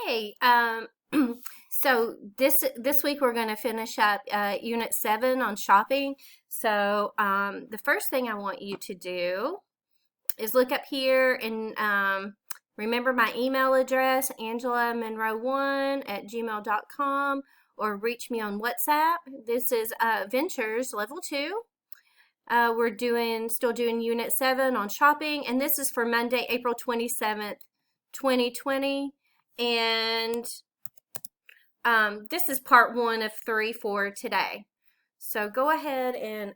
Hey, so this week we're going to finish up Unit 7 on shopping. So the first thing I want you to do is look up here and remember my email address, angelamonroe1@gmail.com, or reach me on WhatsApp. This is Ventures Level 2. We're still doing Unit 7 on shopping, and this is for Monday, April 27th, 2020. And this is part 1 of 3 for today. So go ahead and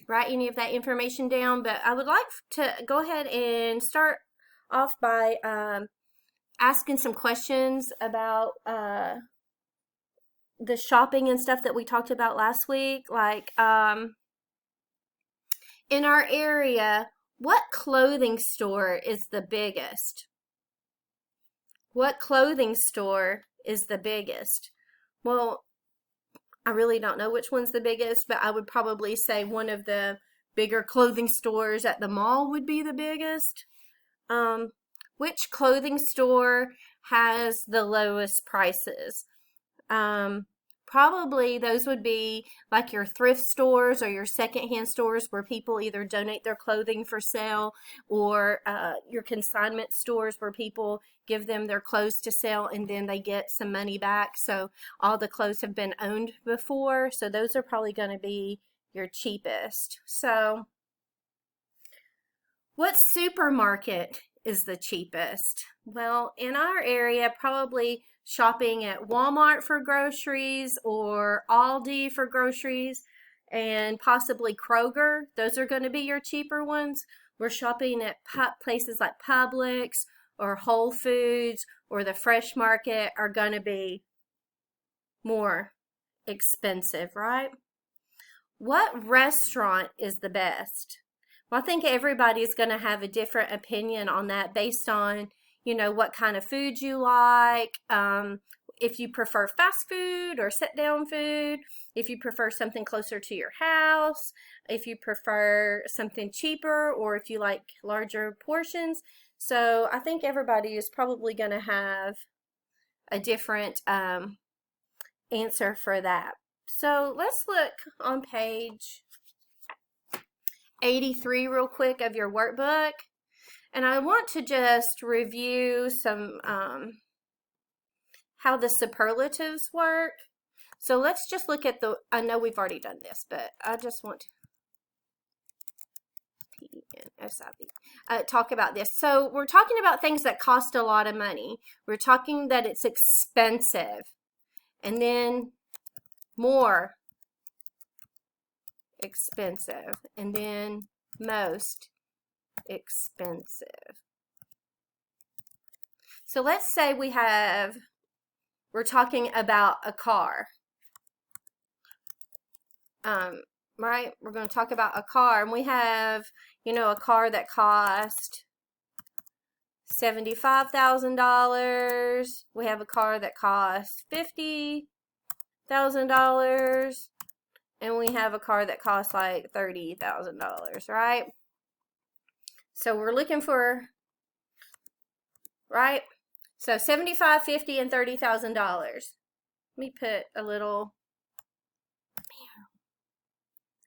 write any of that information down, but I would like to go ahead and start off by asking some questions about the shopping and stuff that we talked about last week. Like in our area, what clothing store is the biggest? What clothing store is the biggest? Well, I really don't know which one's the biggest, but I would probably say one of the bigger clothing stores at the mall would be the biggest. Which clothing store has the lowest prices? Probably those would be like your thrift stores or your secondhand stores where people either donate their clothing for sale, or your consignment stores where people give them their clothes to sell and then they get some money back. So all the clothes have been owned before. So those are probably going to be your cheapest. So what supermarket is the cheapest? Well, in our area, probably shopping at Walmart for groceries or Aldi for groceries, and possibly Kroger. Those are going to be your cheaper ones. We're shopping at places like Publix or Whole Foods or the Fresh Market are going to be more expensive, right? What restaurant is the best? Well, I think everybody's going to have a different opinion on that based on, what kind of food you like, if you prefer fast food or sit-down food, if you prefer something closer to your house, if you prefer something cheaper, or if you like larger portions. So I think everybody is probably going to have a different answer for that. So let's look on page 83 real quick of your workbook. And I want to just review some how the superlatives work. So let's just look at I know we've already done this, but I just want to talk about this. So we're talking about things that cost a lot of money. We're talking that it's expensive. And then more expensive. And then most expensive. So let's say we're talking about a car. Right? We're going to talk about a car, and we have, a car that cost $75,000. We have a car that costs $50,000, and we have a car that costs like $30,000, right? So we're looking for, right? So $75,000, $50,000, and $30,000. Let me put a little.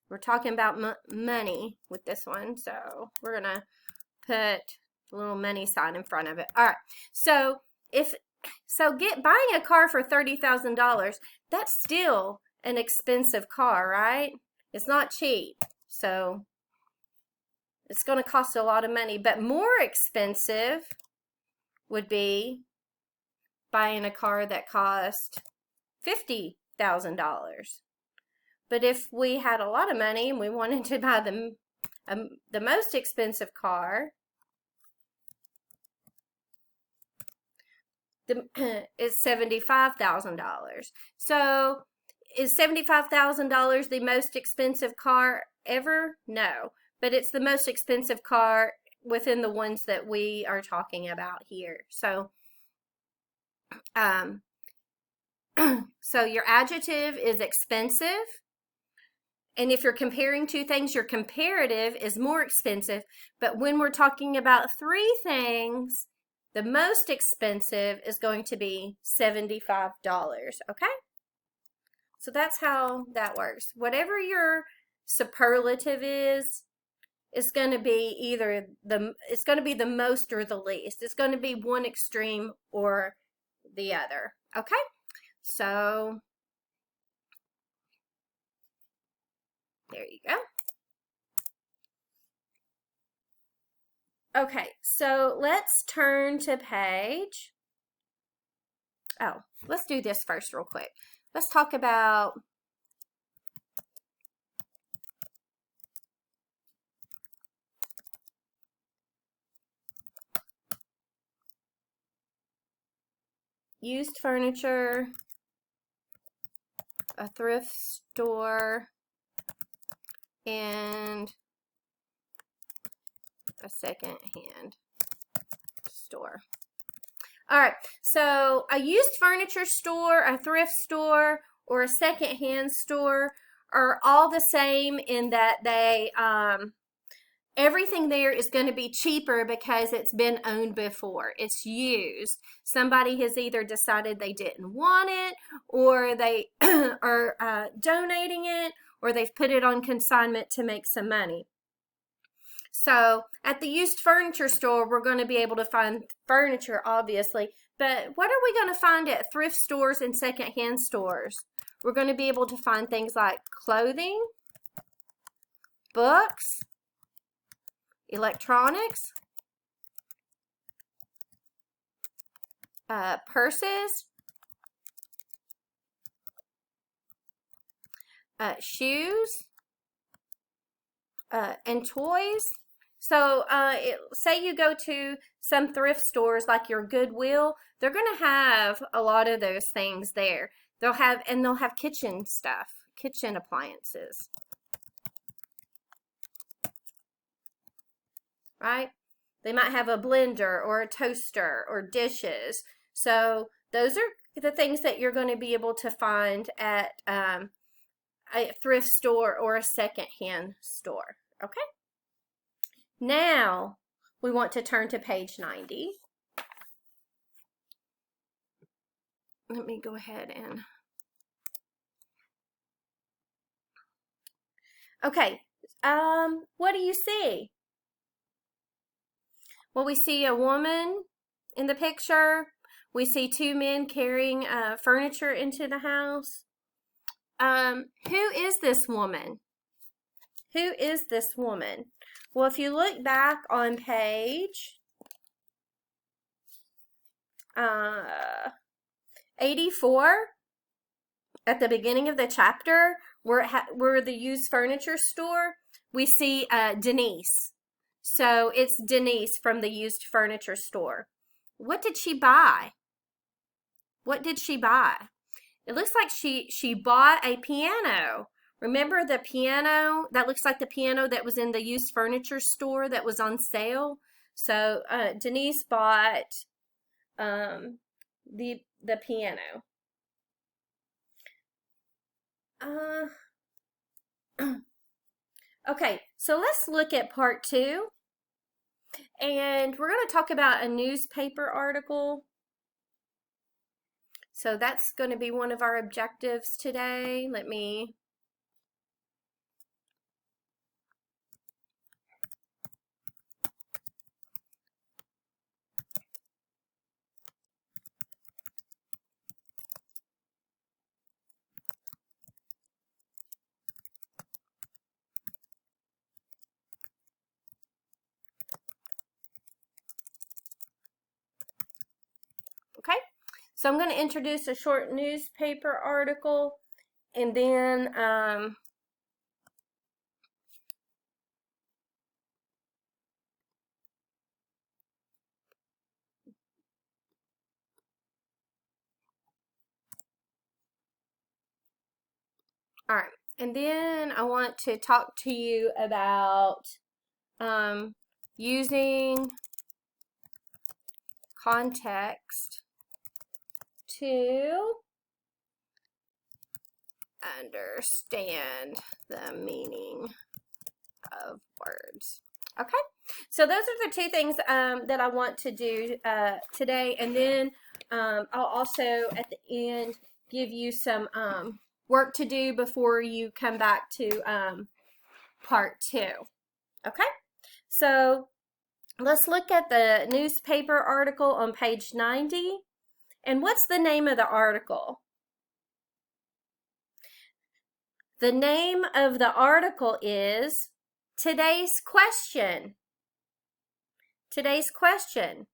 We're talking about money with this one, so we're gonna put a little money sign in front of it. All right. So buying a car for $30,000, that's still an expensive car, right? It's not cheap. So it's going to cost a lot of money, but more expensive would be buying a car that cost $50,000. But if we had a lot of money and we wanted to buy the most expensive car, it's $75,000. So is $75,000 the most expensive car ever? No. But it's the most expensive car within the ones that we are talking about here. So, so your adjective is expensive, And if you're comparing two things, your comparative is more expensive. But when we're talking about three things, the most expensive is going to be $75, okay? So that's how that works. Whatever your superlative is, it's going to be either it's going to be the most or the least. It's going to be one extreme or the other, okay? So there you go. Okay, so let's turn to page. Oh, let's do this first real quick. Let's talk about used furniture, a thrift store, and a second-hand store. All right, so a used furniture store, a thrift store, or a second-hand store are all the same in that they everything there is going to be cheaper because it's been owned before. It's used. Somebody has either decided they didn't want it, or they are donating it, or they've put it on consignment to make some money. So at the used furniture store, we're going to be able to find furniture, obviously. But what are we going to find at thrift stores and secondhand stores? We're going to be able to find things like clothing, books, electronics, purses, shoes, and toys. So say you go to some thrift stores like your Goodwill, they're going to have a lot of those things there. They'll have kitchen stuff, kitchen appliances. Right? They might have a blender or a toaster or dishes. So those are the things that you're going to be able to find at a thrift store or a secondhand store. Okay? Now we want to turn to page 90. Let me go ahead and... Okay, what do you see? Well, we see a woman in the picture. We see two men carrying furniture into the house. Who is this woman? Who is this woman? Well, if you look back on page 84, at the beginning of the chapter, where the used furniture store, we see Denise. So it's Denise from the used furniture store. What did she buy? What did she buy? It looks like she bought a piano. Remember the piano? That looks like the piano that was in the used furniture store that was on sale. So Denise bought the piano. Okay, so let's look at part 2. And we're going to talk about a newspaper article. So that's going to be one of our objectives today. Let me... Okay, so I'm going to introduce a short newspaper article, and then all right, and then I want to talk to you about using context to understand the meaning of words. Okay, so those are the two things that I want to do today, and then I'll also at the end give you some work to do before you come back to part 2. Okay, so let's look at the newspaper article on page 90. And what's the name of the article? The name of the article is Today's Question. Today's question.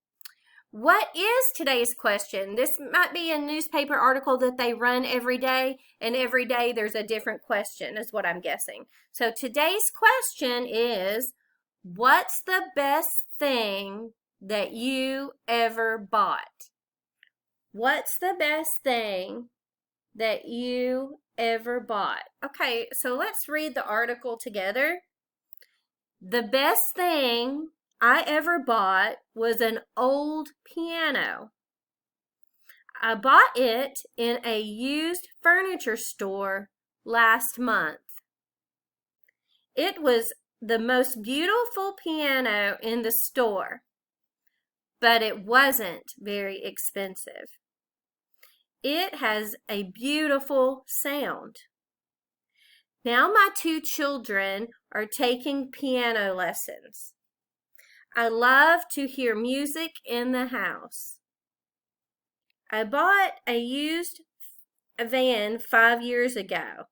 What is today's question? This might be a newspaper article that they run every day, and every day there's a different question, is what I'm guessing. So today's question is, what's the best thing that you ever bought? What's the best thing that you ever bought? Okay, so let's read the article together. The best thing I ever bought was an old piano. I bought it in a used furniture store last month. It was the most beautiful piano in the store, but it wasn't very expensive. It has a beautiful sound. Now my 2 children are taking piano lessons. I love to hear music in the house. I bought a used van 5 years ago.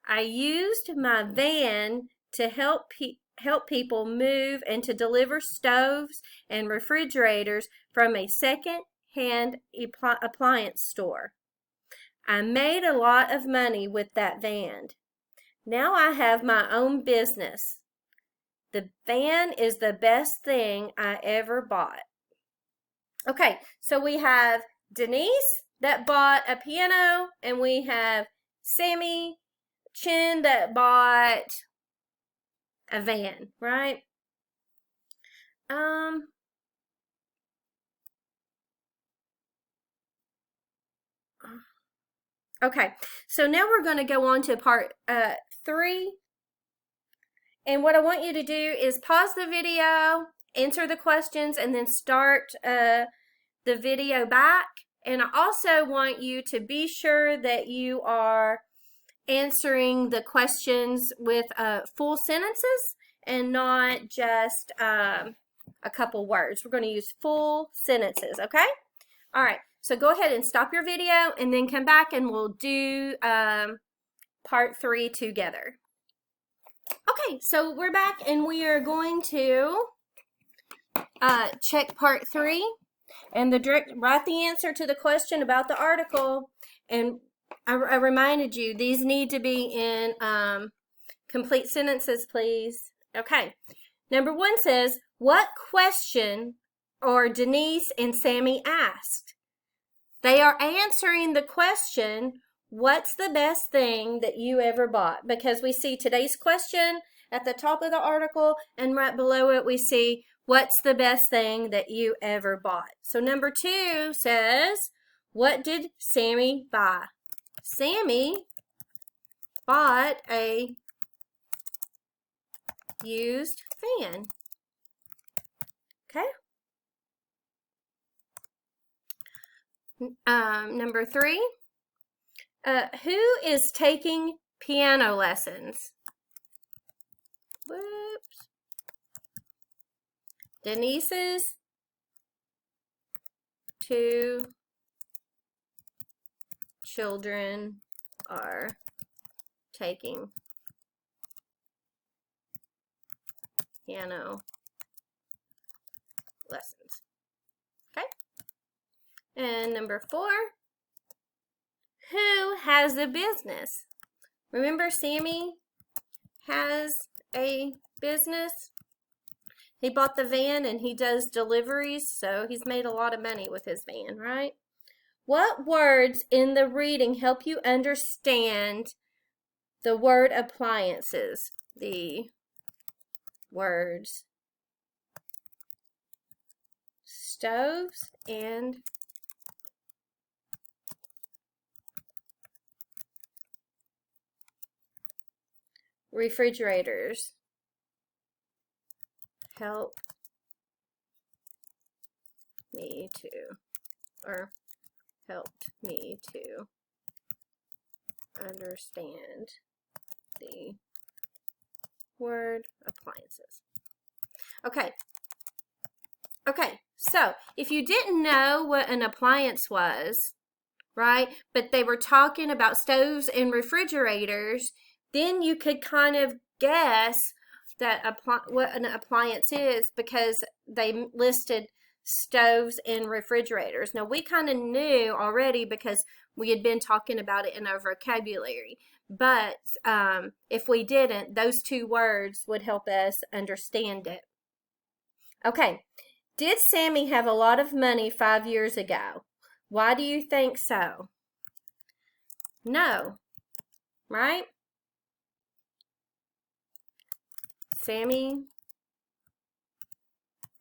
I used my van to help people move and to deliver stoves and refrigerators from a second-hand appliance store. I made a lot of money with that van. Now I have my own business. The van is the best thing I ever bought. Okay, so we have Denise that bought a piano, and we have Sammy Chin that bought a van, right? Okay, so now we're going to go on to part 3. And what I want you to do is pause the video, answer the questions, and then start the video back. And I also want you to be sure that you are answering the questions with full sentences and not just a couple words. We're going to use full sentences, okay? All right, so go ahead and stop your video and then come back and we'll do part 3 together. Okay, so we're back and we are going to check part 3 and write the answer to the question about the article. And I reminded you, these need to be in complete sentences, please. Okay, number 1 says, what question are Denise and Sammy asked? They are answering the question, what's the best thing that you ever bought? Because we see today's question at the top of the article, and right below it we see, what's the best thing that you ever bought? So number 2 says, what did Sammy buy? Sammy bought a used fan. Okay. Number 3, who is taking piano lessons? Whoops. Denise's 2 children are taking piano lessons. Okay. And number 4, who has a business? Remember, Sammy has a business. He bought the van and he does deliveries, so he's made a lot of money with his van, right? What words in the reading help you understand the word appliances? The words stoves and refrigerators help me to, or helped me to understand the word appliances. Okay. Okay, so if you didn't know what an appliance was, right, but they were talking about stoves and refrigerators, then you could kind of guess that what an appliance is because they listed stoves and refrigerators. Now, we kind of knew already because we had been talking about it in our vocabulary. But if we didn't, those two words would help us understand it. Okay. Did Sammy have a lot of money 5 years ago? Why do you think so? No, right? Sammy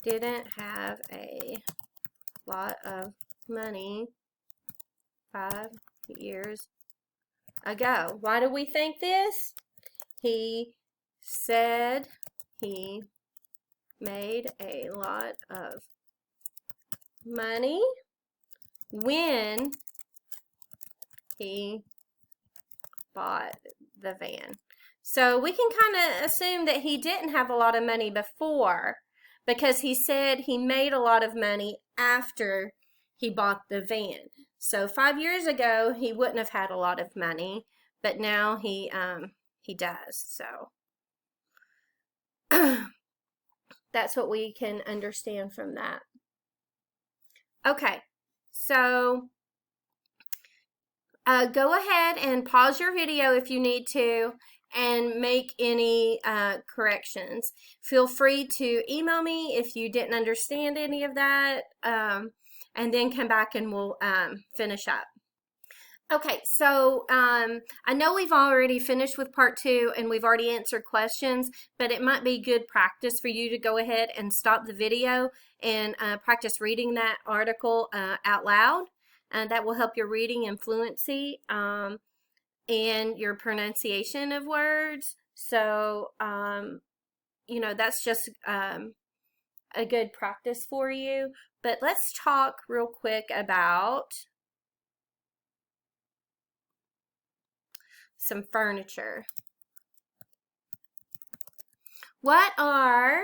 didn't have a lot of money 5 years ago. Why do we think this? He said he made a lot of money when he bought the van. So we can kind of assume that he didn't have a lot of money before because he said he made a lot of money after he bought the van. So 5 years ago, he wouldn't have had a lot of money, but now he does. So that's what we can understand from that. Okay, so go ahead and pause your video if you need to and make any corrections. Feel free to email me if you didn't understand any of that, and then come back and we'll finish up. Okay, so I know we've already finished with part 2 and we've already answered questions, but it might be good practice for you to go ahead and stop the video and practice reading that article out loud. That will help your reading and fluency and your pronunciation of words. So, you know, that's just a good practice for you. But let's talk real quick about some furniture. What are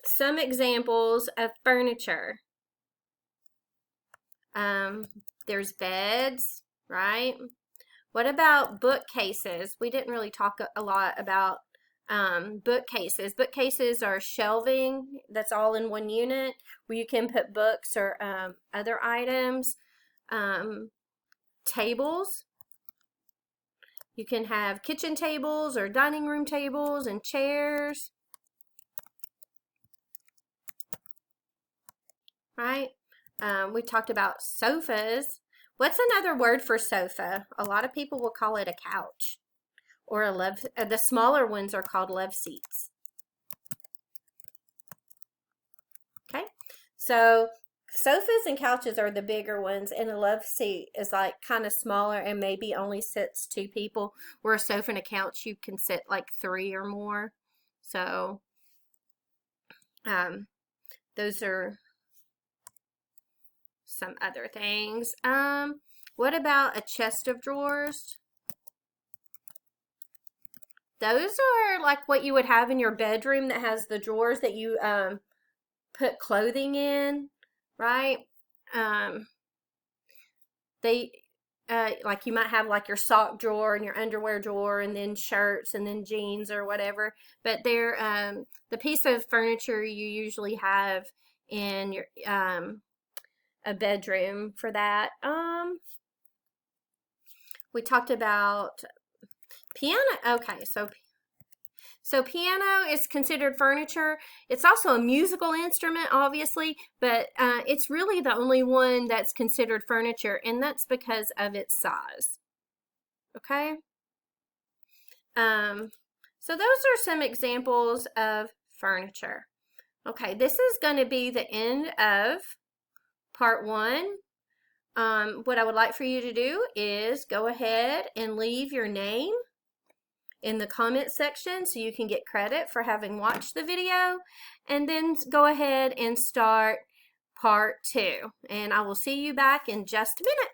some examples of furniture? There's beds, right? What about bookcases? We didn't really talk a lot about bookcases. Bookcases are shelving that's all in one unit where you can put books or other items. Tables. You can have kitchen tables or dining room tables and chairs. Right? We talked about sofas. What's another word for sofa? A lot of people will call it a couch. Or a love. The smaller ones are called love seats. Okay? So sofas and couches are the bigger ones, and a love seat is like kind of smaller and maybe only sits 2 people, where a sofa and a couch you can sit like 3 or more. So those are some other things. What about a chest of drawers? Those are like what you would have in your bedroom that has the drawers that you put clothing in, right? They like you might have like your sock drawer and your underwear drawer and then shirts and then jeans or whatever, but they're the piece of furniture you usually have in your a bedroom for that. We talked about piano. Okay, so piano is considered furniture. It's also a musical instrument, obviously, but it's really the only one that's considered furniture, and that's because of its size. Okay? So those are some examples of furniture. Okay, this is going to be the end of part 1. What I would like for you to do is go ahead and leave your name in the comment section so you can get credit for having watched the video, and then go ahead and start part 2. And I will see you back in just a minute.